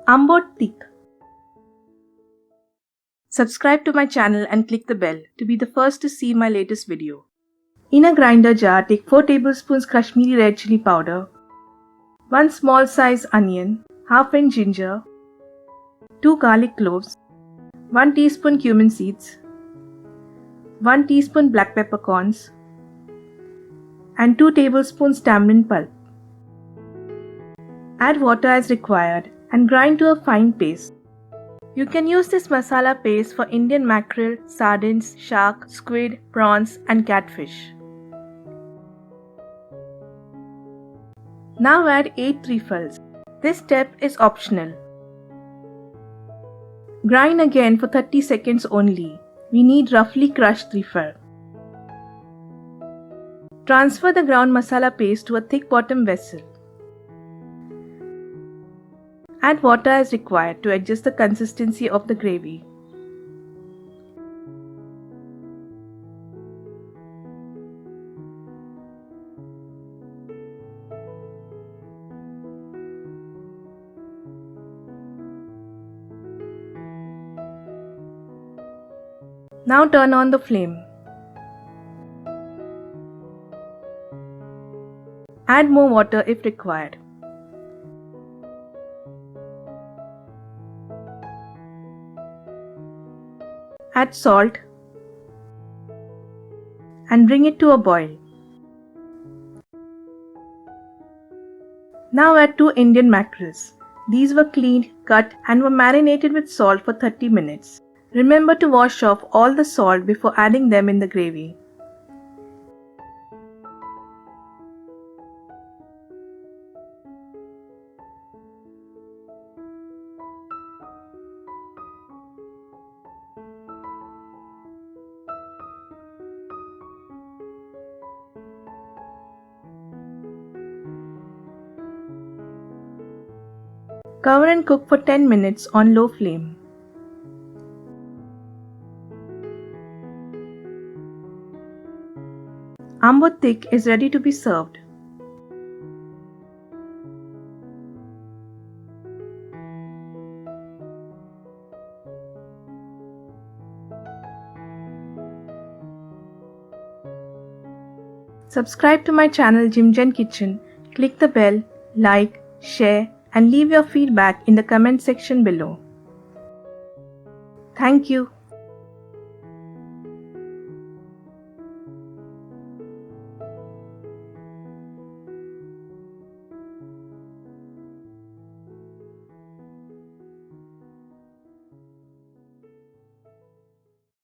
Ambot thick. Subscribe to my channel and click the bell to be the first to see my latest video. In a grinder jar, take 4 tablespoons Kashmiri red chili powder, 1 small size onion, half inch ginger, 2 garlic cloves, 1 teaspoon cumin seeds, 1 teaspoon black peppercorns, and 2 tablespoons tamarind pulp. Add water as required and grind to a fine paste. You can use this masala paste for Indian mackerel, sardines, shark, squid, prawns, and catfish. Now add 8 trefoils. This step is optional. Grind again for 30 seconds only. We need roughly crushed trefoil. Transfer the ground masala paste to a thick bottom vessel. Add water as required to adjust the consistency of the gravy. Now turn on the flame. Add more water if required. Add salt and bring it to a boil. Now add 2 Indian mackerels. These were cleaned, cut and were marinated with salt for 30 minutes. Remember to wash off all the salt before adding them in the gravy. Cover and cook for 10 minutes on low flame. Ambot thick is ready to be served. Subscribe to my channel Jimgen Kitchen, click the bell, like, share and leave your feedback in the comment section below. Thank you.